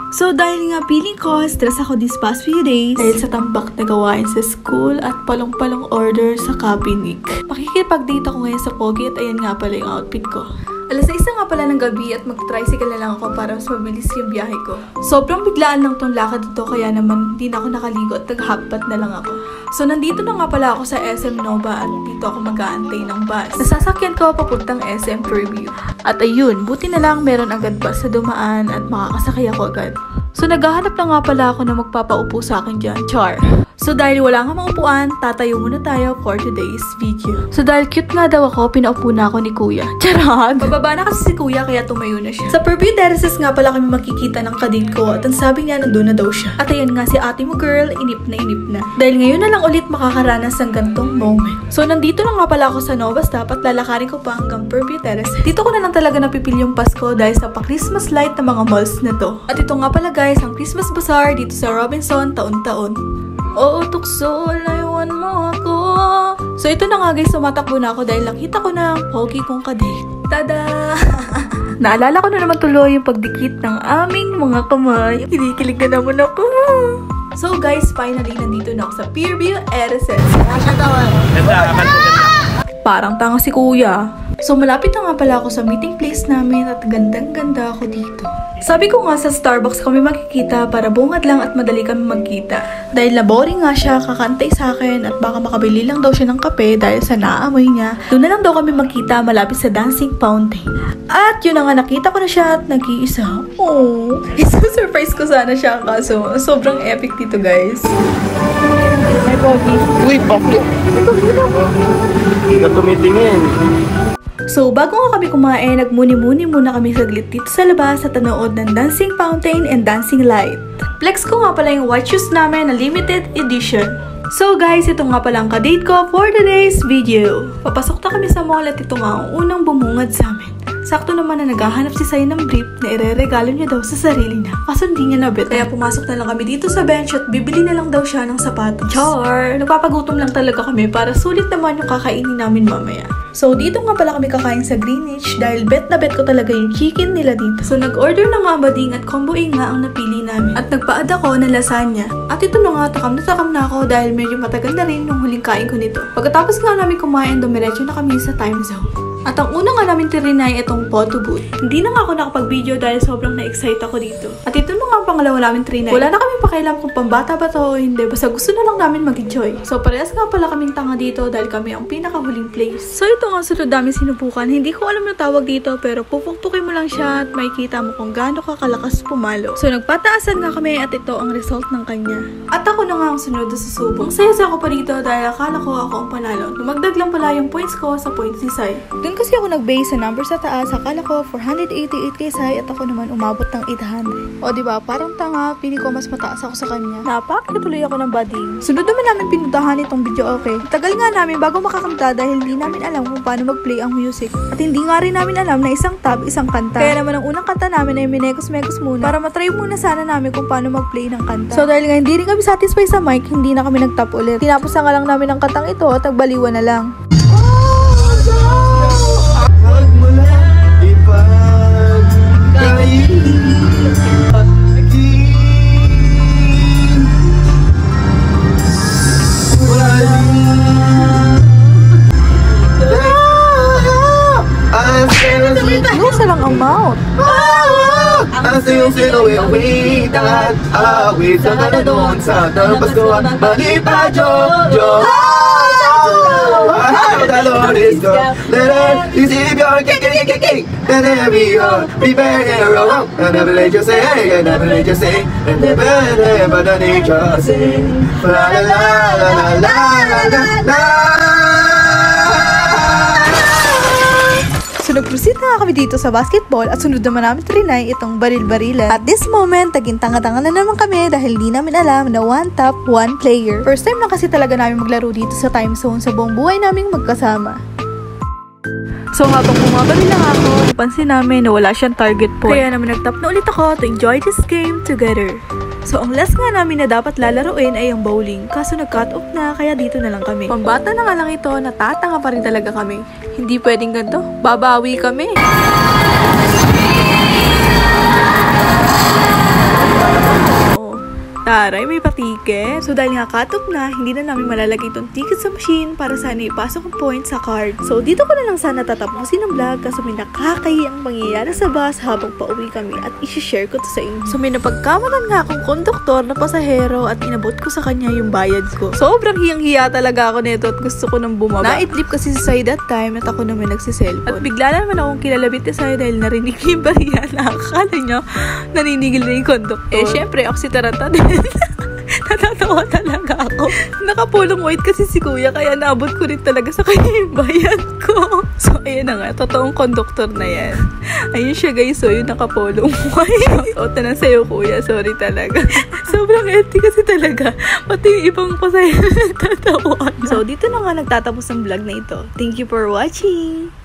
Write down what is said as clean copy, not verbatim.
So dahil nga feeling ko, stress ako these past few days dahil sa tambak na gawain sa school at palong-palong order sa Kapinik. Makikipag-date ako ngayon sa Pogi at ayan nga pala yung outfit ko. Alas 6 nga pala ng gabi at mag-tricycle na lang ako para mas mabilis yung biyahe ko. Sobrang biglaan lang tong lakad dito kaya naman hindi na ako nakaligo at nag-hotpot na lang ako. So nandito na nga pala ako sa SM Nova at dito ako mag-aantay ng bus. Nasasakyan ko papuntang SM Fairview. At ayun, buti na lang meron agad bus sa dumaan at makakasakay ako agad. So naghahanap na nga pala ako na magpapaupo sa akin dyan, char. So dahil wala nga maupuan, tatayo muna tayo for today's video. So dahil cute nga daw ako, pinaupo na ako ni Kuya. Charot! Bababa na kasi si Kuya kaya tumayo na siya. Sa Fairview Terraces nga pala kami makikita ng kadate ko at ang sabi niya nandun na daw siya. At ayan nga si ate mo girl, inip na. Dahil ngayon na lang ulit makakaranas ng gantong moment. So nandito na nga pala ako sa Nova Stop at lalakarin ko pa hanggang Fairview Terraces. Dito ko na lang talaga napipili yung Pasko dahil sa pa-Christmas light ng mga malls na to. At ito nga pala guys, ang Christmas Bazaar dito sa Robinson taon-taon. Oo, tukso, layuan mo ako. So ito na nga guys, sumatakbo na ako dahil nakita ko na ang pogi kong kadate. Tada! Naalala ko na naman tuloy yung pagdikit ng aming mga kamay. Kinikilig na naman ako. So guys, finally nandito na ako sa Fairview Terraces. Parang tanga si Kuya. So malapit na nga pala ako sa meeting place namin at gandang-ganda ako dito. Sabi ko nga sa Starbucks kami makikita para bungad lang at madali kami magkita. Dahil na boring nga siya, kakantay sa akin at baka makabili lang daw siya ng kape dahil sa naamoy niya. Doon na lang daw kami magkita malapit sa dancing fountain. At yun na nga, nakita ko na siya at nag-iisa. Oh, surprise ko sana siya kaso sobrang epic dito guys. May pogi. Uy, bakit? Hindi ka tumitingin. So, bago nga kami kumain, nagmuni-muni muna kami saglit dito sa labas at nanood ng dancing fountain and dancing light. Flex ko nga pala yung white shoes namin na limited edition. So guys, ito nga pala ang kadate ko for today's video. Papasok na kami sa mall at ito nga ang unang bumungad sa amin. Sakto naman na naghahanap si Sai ng brief na ireregalo niya daw sa sarili niya. Kaso hindi niya nabit. Kaya pumasok na lang kami dito sa bench at bibili na lang daw siya ng sapatos. Char! Nagpapagutom lang talaga kami para sulit naman yung kakainin namin mamaya. So dito nga pala kami kakain sa Greenwich dahil bet na bet ko talaga yung chicken nila dito. So nag-order na nga bading at combo A nga ang napili namin. At nagpa-add ako ng lasagna. At ito na nga, takam na ako dahil medyo matagal na rin yung huling kain ko nito. Pagkatapos nga namin kumain, dumiretso na kami sa time zone. At ang una nga namin tirinay itong photo booth. Hindi na nga ako nakapag-video dahil sobrang na-excite ako dito. At ito na nga ang pangalawa namin trinay. Wala na kami pakialam kung pambata ba to o hindi. Basta gusto na lang namin mag-enjoy. So parehas nga pala kaming tanga dito dahil kami ang pinakahuling place. So ito nga sunod namin sinubukan. Hindi ko alam yung tawag dito pero pupukpukin mo lang siya at makikita mo kung gaano ka kalakas pumalo. So nagpataasan nga kami at ito ang result ng kanya. At ako na nga ang sunod sa susubok. Saya-saya ako pa dito dahil akala ko ako ang panalo. Lumagdag lang pala yung points ko sa points ni Sai. Doon kasi ako nag-base sa number sa taas, akala ko 488 kay Sai at ako naman umabot ng 800. O diba, parang tanga, pili ko mas mataas ako sa kanya. Napakatuloy ako ng bading. Sunod naman namin pinuntahan itong video okay. Tagal nga namin bago makakanta dahil hindi namin alam kung paano mag-play ang music. At hindi nga rin namin alam na isang tab, isang kanta. Kaya naman ang unang kanta namin ay minekos-mekos muna para matry muna sana namin kung paano mag-play ng kanta. So dahil nga hindi rin kami satisfied sa mic, hindi na kami nag-tap ulit. Tinapos na nga lang namin ang kantang ito at nagbaliwan na lang. Isa lang ang mouth. Asa yung sinuwi-uwi at awit sa ka na doon sa Pasko at Manipa Jojo. The Lord is good. Let us receive your king. And every year be very wrong. And never let you say, and never let you say, and never let nature sing. La la la la la la la la. So nag-proceed na nga kami dito sa basketball at sunod naman namin trinay itong baril-barilan. At this moment, taging tanga-tanga na naman kami dahil di namin alam na one top, one player. First time na kasi talaga namin maglaro dito sa time zone sa buong buhay naming magkasama. So habang bumabaril lang ako, napansin namin na wala siyang target point. Kaya naman nag-tap na ulit ako to enjoy this game together. So ang last nga namin na dapat lalaruin ay ang bowling. Kaso nag-cut off na kaya dito na lang kami. Pambata na nga lang ito, natatanga pa rin talaga kami. Hindi pwedeng ganito, babawi kami. Taray, may patiket. So dahil nga cut-off na, hindi na namin malalagay itong ticket sa machine para sana ipasok ang point sa card. So dito ko na lang sana tatapusin ang vlog kasi may nakakahiyang pangyayari sa bus habang pauwi kami at isi-share ko to sa inyo. So may napagkamalan nga akong konduktor na pasahero at inabot ko sa kanya yung bayad ko. Sobrang hiyang-hiya talaga ako nito at gusto ko nang bumaba. Naitlip kasi si Sai that time at ako naman nagsiselfon. At bigla na naman akong kilalabit ni Sai dahil narinig niya yung bariya na akala niya naninigil na yung konduktor. Eh syempre ako si Taranta din. Natatawa talaga ako. Nakapulong white kasi si kuya kaya naabot ko rin talaga sa kanya yung bayad ko. So ayan na nga, totoong konduktor na yan. Ayun siya guys, so yung nakapulong white. O tanang sa'yo kuya, sorry talaga. Sobrang empty kasi talaga. Pati yung ibang pasahero nagtatawa. So dito na nga nagtatapos ang vlog na ito. Thank you for watching!